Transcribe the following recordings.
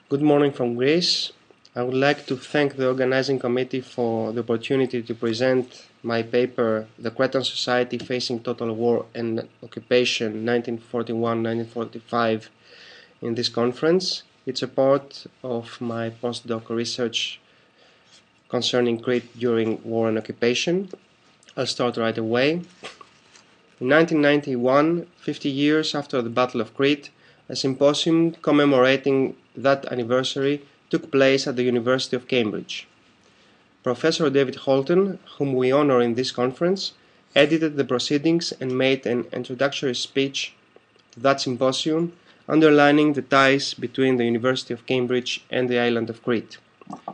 Good morning from Greece. I would like to thank the organizing committee for the opportunity to present my paper, The Cretan Society Facing Total War and Occupation 1941-1945 in this conference. It's a part of my postdoc research concerning Crete during war and occupation. I'll start right away. In 1991, 50 years after the Battle of Crete, a symposium commemorating that anniversary took place at the University of Cambridge. Professor David Holton, whom we honor in this conference, edited the proceedings and made an introductory speech to that symposium, underlining the ties between the University of Cambridge and the island of Crete.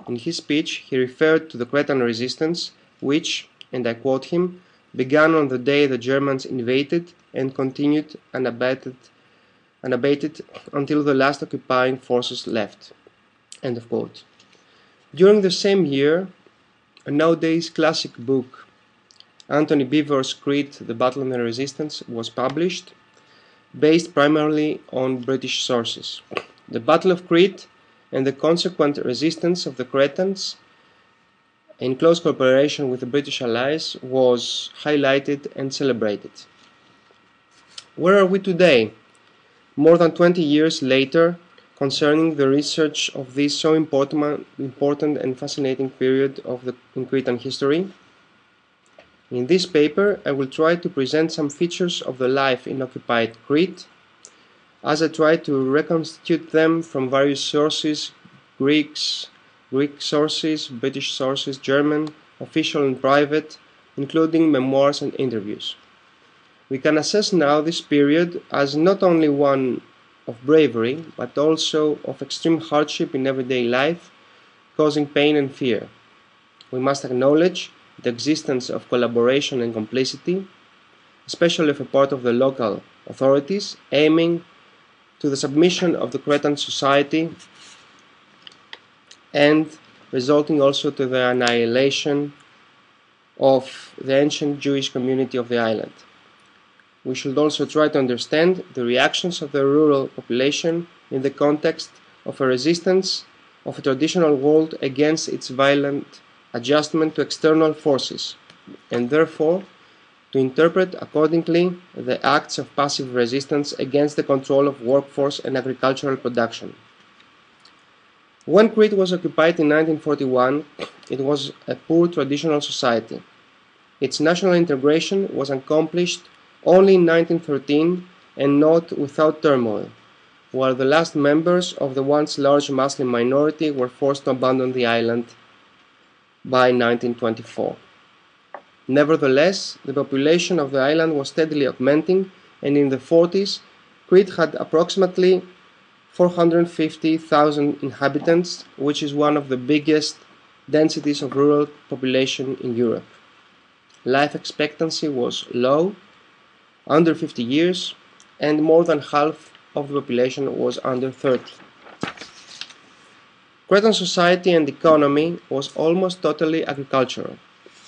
In his speech, he referred to the Cretan resistance, which, and I quote him, began on the day the Germans invaded and continued unabated until the last occupying forces left. End of quote. During the same year, a nowadays classic book, Anthony Beevor's Crete, The Battle and the Resistance, was published, based primarily on British sources. The Battle of Crete and the consequent resistance of the Cretans, in close cooperation with the British allies, was highlighted and celebrated. Where are we today, more than 20 years later, concerning the research of this so important and fascinating period in Cretan history? In this paper, I will try to present some features of the life in occupied Crete, as I try to reconstitute them from various sources, Greek sources, British sources, German, official and private, including memoirs and interviews. We can assess now this period as not only one of bravery, but also of extreme hardship in everyday life, causing pain and fear. We must acknowledge the existence of collaboration and complicity, especially of a part of the local authorities, aiming to the submission of the Cretan society and resulting also to the annihilation of the ancient Jewish community of the island. We should also try to understand the reactions of the rural population in the context of a resistance of a traditional world against its violent adjustment to external forces, and therefore to interpret accordingly the acts of passive resistance against the control of workforce and agricultural production. When Crete was occupied in 1941, it was a poor traditional society. Its national integration was accomplished only in 1913 and not without turmoil, while the last members of the once large Muslim minority were forced to abandon the island by 1924. Nevertheless, the population of the island was steadily augmenting, and in the 40s, Crete had approximately 450,000 inhabitants, which is one of the biggest densities of rural population in Europe. Life expectancy was low, under 50 years, and more than half of the population was under 30. Cretan society and economy was almost totally agricultural,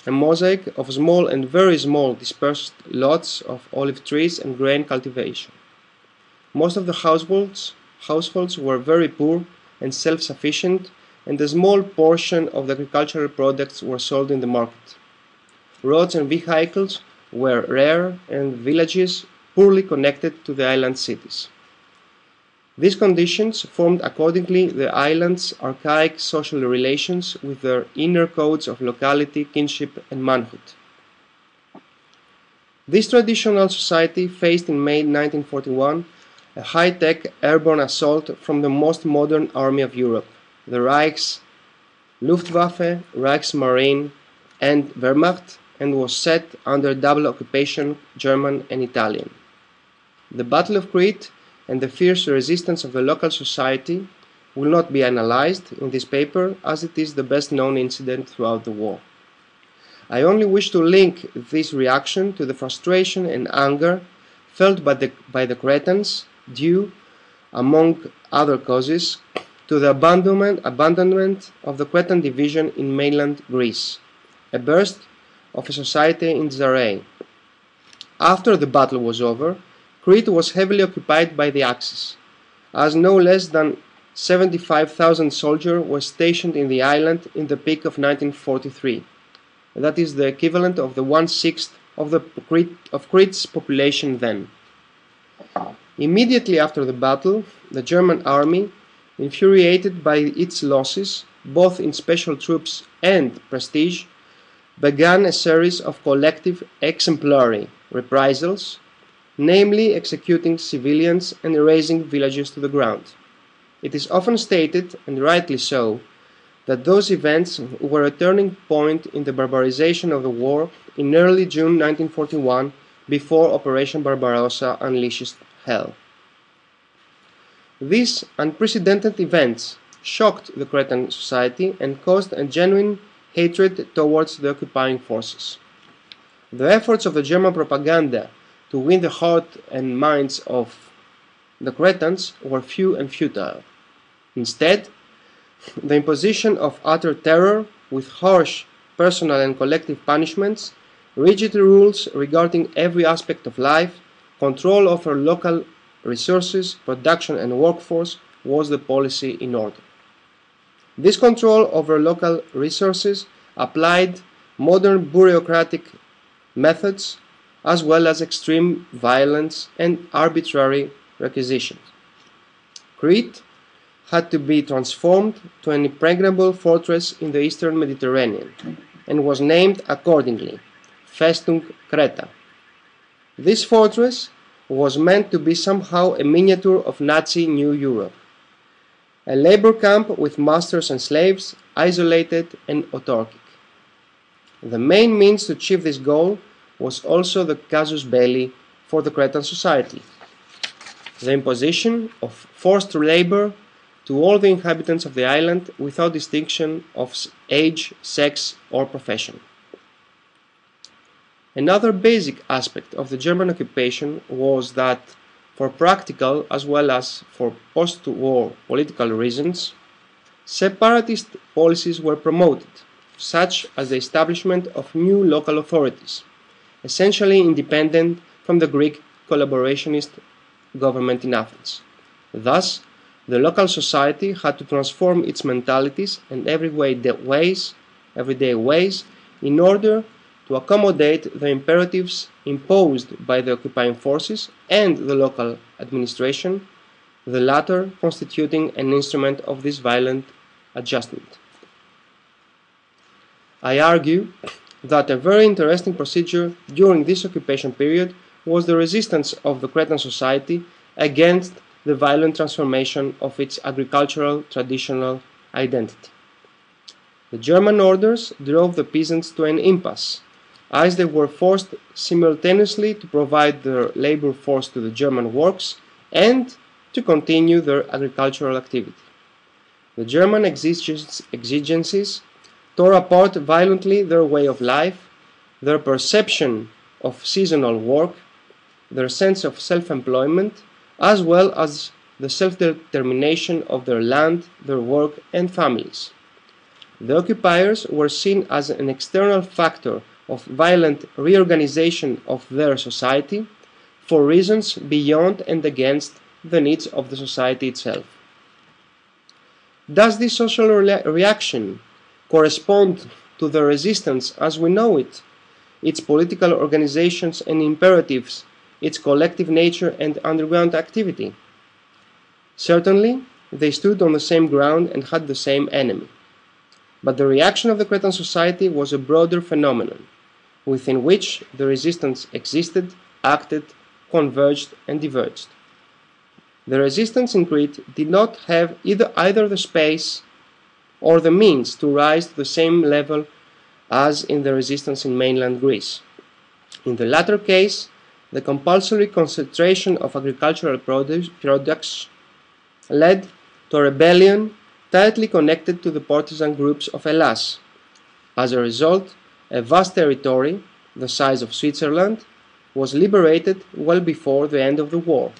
a mosaic of small and very small dispersed lots of olive trees and grain cultivation. Most of the households were very poor and self-sufficient, and a small portion of the agricultural products were sold in the market. Roads and vehicles were rare, and villages poorly connected to the island cities. These conditions formed accordingly the island's archaic social relations with their inner codes of locality, kinship, and manhood. This traditional society faced in May 1941 a high-tech airborne assault from the most modern army of Europe, the Reich's Luftwaffe, Reichsmarine, and Wehrmacht, and was set under double occupation, German and Italian. The Battle of Crete and the fierce resistance of the local society will not be analyzed in this paper, as it is the best known incident throughout the war. I only wish to link this reaction to the frustration and anger felt by the Cretans, due, among other causes, to the abandonment of the Cretan division in mainland Greece, a burst of a society in disarray. After the battle was over, Crete was heavily occupied by the Axis, as no less than 75,000 soldiers were stationed in the island in the peak of 1943. That is the equivalent of the 1/6 of Crete's population then. Immediately after the battle, the German army, infuriated by its losses, both in special troops and prestige, began a series of collective exemplary reprisals, namely executing civilians and razing villages to the ground. It is often stated, and rightly so, that those events were a turning point in the barbarization of the war in early June 1941, before Operation Barbarossa unleashed hell. These unprecedented events shocked the Cretan society and caused a genuine hatred towards the occupying forces. The efforts of the German propaganda to win the heart and minds of the Cretans were few and futile. Instead, the imposition of utter terror with harsh personal and collective punishments, rigid rules regarding every aspect of life, control over local resources, production and workforce was the policy in order. This control over local resources applied modern bureaucratic methods as well as extreme violence and arbitrary requisitions. Crete had to be transformed to an impregnable fortress in the eastern Mediterranean and was named accordingly, Festung Creta. This fortress was meant to be somehow a miniature of Nazi New Europe, a labor camp with masters and slaves, isolated and autarkic. The main means to achieve this goal was also the casus belli for the Cretan society, the imposition of forced labor to all the inhabitants of the island without distinction of age, sex or profession. Another basic aspect of the German occupation was that, for practical as well as for post-war political reasons, separatist policies were promoted, such as the establishment of new local authorities, essentially independent from the Greek collaborationist government in Athens. Thus, the local society had to transform its mentalities and everyday ways in order to accommodate the imperatives imposed by the occupying forces and the local administration, the latter constituting an instrument of this violent adjustment. I argue that a very interesting procedure during this occupation period was the resistance of the Cretan society against the violent transformation of its agricultural traditional identity. The German orders drove the peasants to an impasse, as they were forced simultaneously to provide their labor force to the German works and to continue their agricultural activity. The German exigencies tore apart violently their way of life, their perception of seasonal work, their sense of self-employment, as well as the self-determination of their land, their work and families. The occupiers were seen as an external factor of violent reorganization of their society for reasons beyond and against the needs of the society itself. Does this social reaction correspond to the resistance as we know it, its political organizations and imperatives, its collective nature and underground activity? Certainly, they stood on the same ground and had the same enemy. But the reaction of the Cretan society was a broader phenomenon, within which the resistance existed, acted, converged and diverged. The resistance in Crete did not have either the space or the means to rise to the same level as in the resistance in mainland Greece. In the latter case, the compulsory concentration of agricultural products led to a rebellion tightly connected to the partisan groups of Hellas. As a result, a vast territory, the size of Switzerland, was liberated well before the end of the war,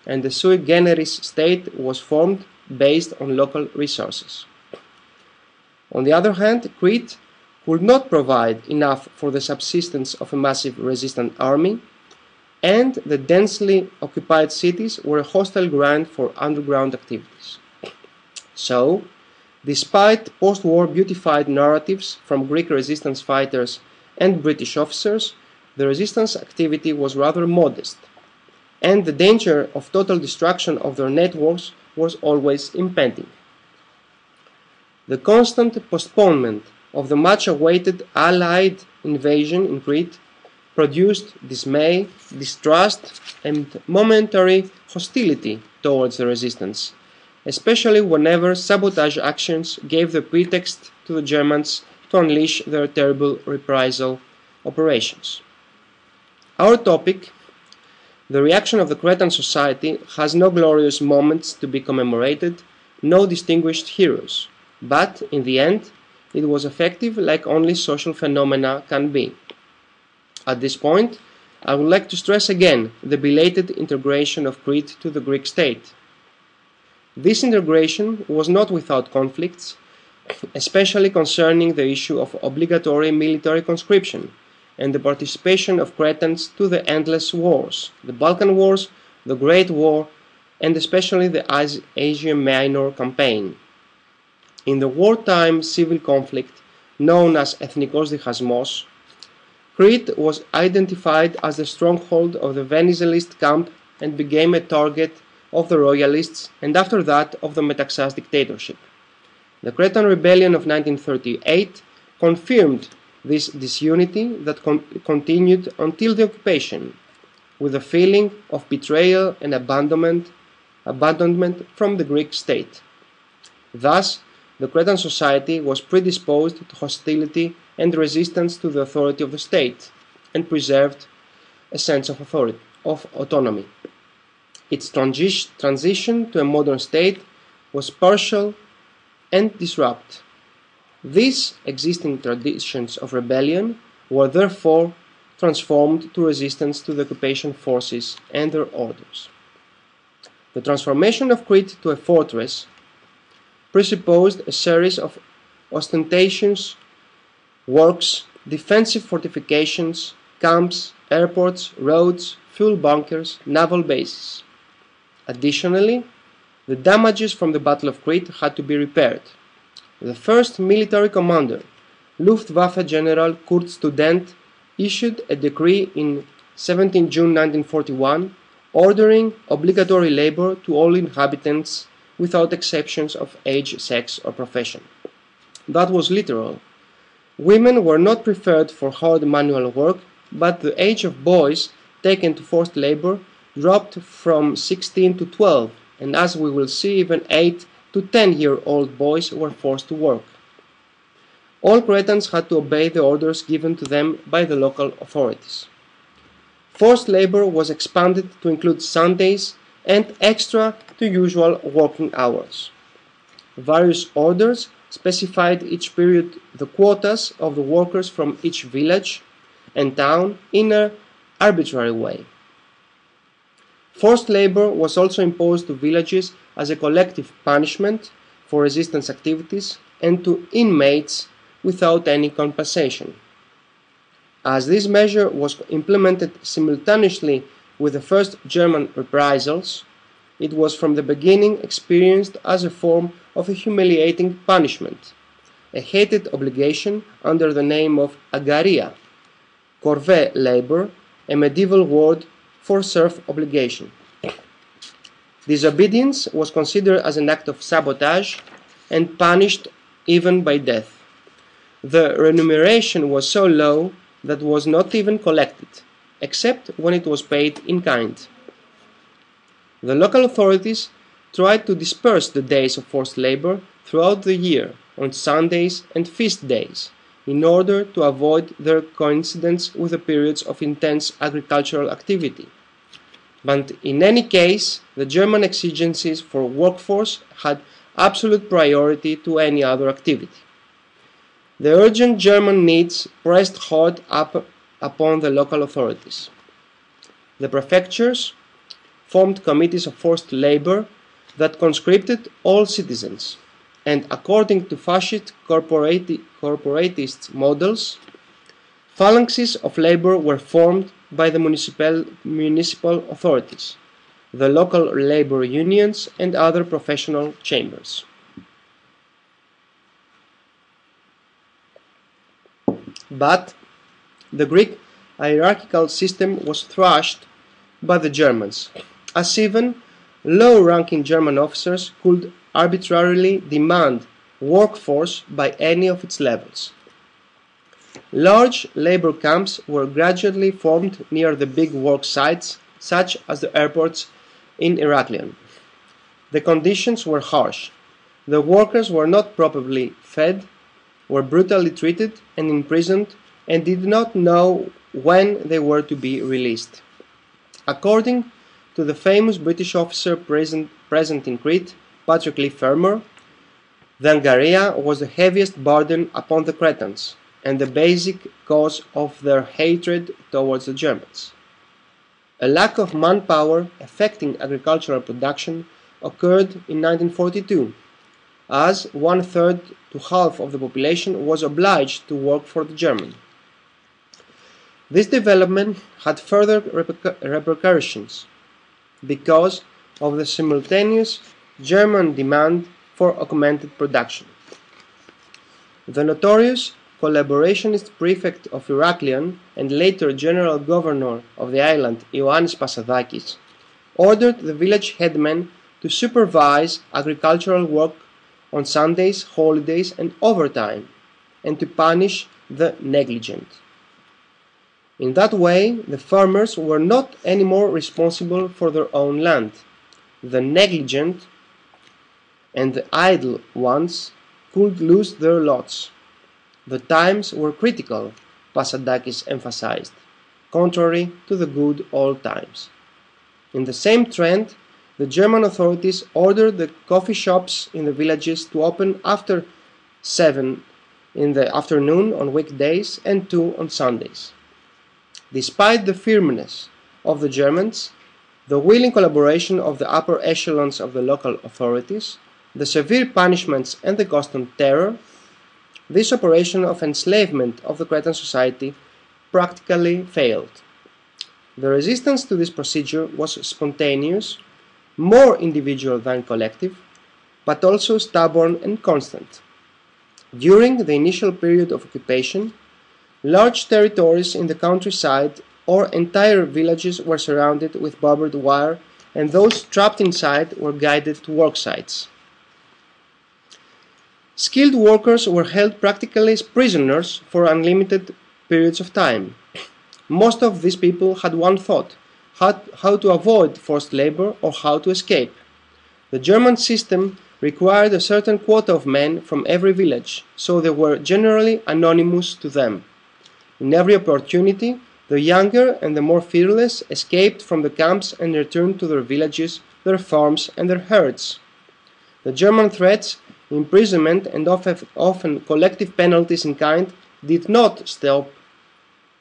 and the sui generis state was formed based on local resources. On the other hand, Crete could not provide enough for the subsistence of a massive resistant army, and the densely occupied cities were a hostile ground for underground activities. So, despite post-war beautified narratives from Greek resistance fighters and British officers, the resistance activity was rather modest, and the danger of total destruction of their networks was always impending. The constant postponement of the much-awaited Allied invasion in Crete produced dismay, distrust, and momentary hostility towards the resistance, especially whenever sabotage actions gave the pretext to the Germans to unleash their terrible reprisal operations. Our topic, the reaction of the Cretan society, has no glorious moments to be commemorated, no distinguished heroes, but in the end it was effective like only social phenomena can be. At this point, I would like to stress again the belated integration of Crete to the Greek state. This integration was not without conflicts, especially concerning the issue of obligatory military conscription and the participation of Cretans to the endless wars, the Balkan Wars, the Great War, and especially the Asia Minor campaign. In the wartime civil conflict known as Ethnikos Dichasmos, Crete was identified as the stronghold of the Venizelist camp and became a target of the royalists and after that of the Metaxas dictatorship. The Cretan rebellion of 1938 confirmed this disunity that continued until the occupation, with a feeling of betrayal and abandonment from the Greek state. Thus, the Cretan society was predisposed to hostility and resistance to the authority of the state, and preserved a sense of autonomy. Its transition to a modern state was partial and disrupt. These existing traditions of rebellion were therefore transformed to resistance to the occupation forces and their orders. The transformation of Crete to a fortress presupposed a series of ostentatious works, defensive fortifications, camps, airports, roads, fuel bunkers, naval bases. Additionally, the damages from the Battle of Crete had to be repaired. The first military commander, Luftwaffe General Kurt Student, issued a decree in 17 June 1941 ordering obligatory labor to all inhabitants without exceptions of age, sex, or profession. That was literal. Women were not preferred for hard manual work, but the age of boys taken to forced labor dropped from 16 to 12, and as we will see, even 8 to 10-year-old boys were forced to work. All Cretans had to obey the orders given to them by the local authorities. Forced labor was expanded to include Sundays and extra to usual working hours. Various orders specified each period the quotas of the workers from each village and town in an arbitrary way. Forced labor was also imposed to villages as a collective punishment for resistance activities and to inmates without any compensation. As this measure was implemented simultaneously with the first German reprisals, it was from the beginning experienced as a form of a humiliating punishment, a hated obligation under the name of agaria, corvée labor, a medieval word for serf obligation. Disobedience was considered as an act of sabotage and punished even by death. The remuneration was so low that was not even collected, except when it was paid in kind. The local authorities tried to disperse the days of forced labor throughout the year on Sundays and feast days in order to avoid their coincidence with the periods of intense agricultural activity. But in any case, the German exigencies for workforce had absolute priority to any other activity. The urgent German needs pressed hard upon the local authorities. The prefectures formed committees of forced labor that conscripted all citizens, and according to fascist corporatist models, phalanxes of labor were formed by the municipal authorities, the local labor unions, and other professional chambers. But the Greek hierarchical system was thrashed by the Germans, as even low-ranking German officers could arbitrarily demand workforce by any of its levels. Large labor camps were gradually formed near the big work sites, such as the airports in Heraklion. The conditions were harsh. The workers were not properly fed, were brutally treated and imprisoned, and did not know when they were to be released. According to the famous British officer present in Crete, Patrick Lee Fermor, the Angaria was the heaviest burden upon the Cretans, and the basic cause of their hatred towards the Germans. A lack of manpower affecting agricultural production occurred in 1942, as 1/3 to half of the population was obliged to work for the German. This development had further repercussions because of the simultaneous German demand for augmented production. The notorious collaborationist prefect of Heraklion and later general governor of the island, Yannis ordered the village headmen to supervise agricultural work on Sundays, holidays, and overtime, and to punish the negligent. In that way, the farmers were not anymore responsible for their own land. The negligent and the idle ones could lose their lots. The times were critical, Kazantzakis emphasized, contrary to the good old times. In the same trend, the German authorities ordered the coffee shops in the villages to open after 7 in the afternoon on weekdays and 2 on Sundays. Despite the firmness of the Germans, the willing collaboration of the upper echelons of the local authorities, the severe punishments and the constant terror, this operation of enslavement of the Cretan society practically failed. The resistance to this procedure was spontaneous, more individual than collective, but also stubborn and constant. During the initial period of occupation, large territories in the countryside or entire villages were surrounded with barbed wire, and those trapped inside were guided to work sites. Skilled workers were held practically as prisoners for unlimited periods of time. Most of these people had one thought: how to avoid forced labor or how to escape. The German system required a certain quota of men from every village, so they were generally anonymous to them. In every opportunity, the younger and the more fearless escaped from the camps and returned to their villages, their farms, and their herds. The German threats, imprisonment, and often collective penalties in kind did not stop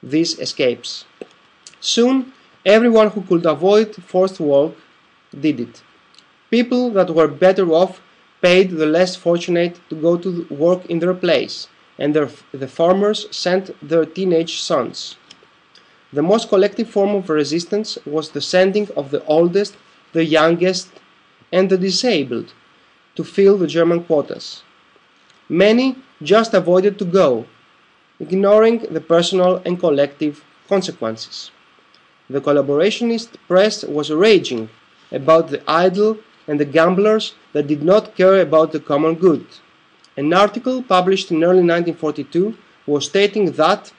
these escapes. Soon, everyone who could avoid forced work did it. People that were better off paid the less fortunate to go to work in their place, and the farmers sent their teenage sons. The most collective form of resistance was the sending of the oldest, the youngest, and the disabled to fill the German quotas. Many just avoided to go, ignoring the personal and collective consequences. The collaborationist press was raging about the idle and the gamblers that did not care about the common good. An article published in early 1942 was stating that,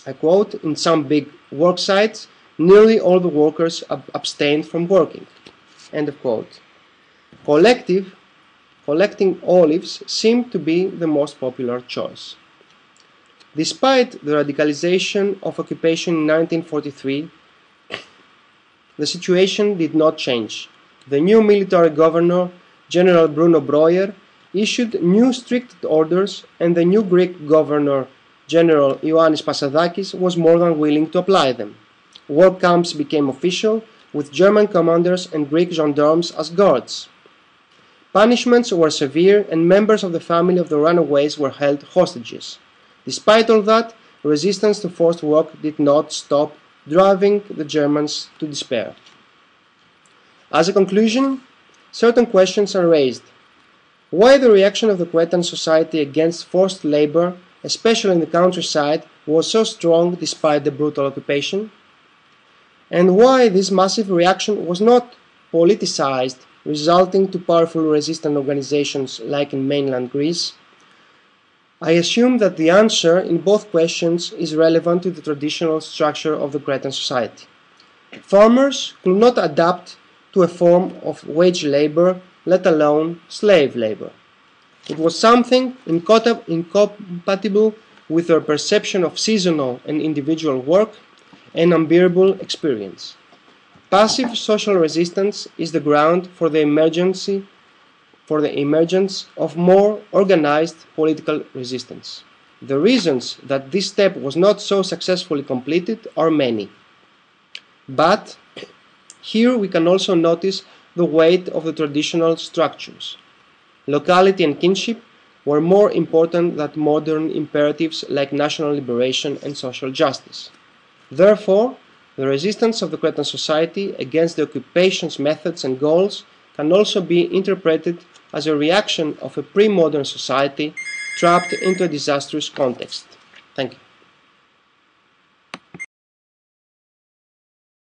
I quote, in some big work sites, nearly all the workers abstained from working. End of quote. Collecting olives seemed to be the most popular choice. Despite the radicalization of occupation in 1943, the situation did not change. The new military governor, General Bruno Breuer, issued new strict orders, and the new Greek governor, General Yannis was more than willing to apply them. Work camps became official, with German commanders and Greek gendarmes as guards. Punishments were severe, and members of the family of the runaways were held hostages. Despite all that, resistance to forced work did not stop, driving the Germans to despair. As a conclusion, certain questions are raised. Why the reaction of the Cretan society against forced labor especially in the countryside, was so strong despite the brutal occupation, and why this massive reaction was not politicized, resulting to powerful resistance organizations like in mainland Greece. I assume that the answer in both questions is relevant to the traditional structure of the Cretan society. Farmers could not adapt to a form of wage labor, let alone slave labor. It was something incompatible with their perception of seasonal and individual work, an unbearable experience. Passive social resistance is the ground for the emergence of more organized political resistance. The reasons that this step was not so successfully completed are many. But here we can also notice the weight of the traditional structures. Locality and kinship were more important than modern imperatives like national liberation and social justice. Therefore, the resistance of the Cretan society against the occupation's methods and goals can also be interpreted as a reaction of a pre-modern society trapped into a disastrous context. Thank you.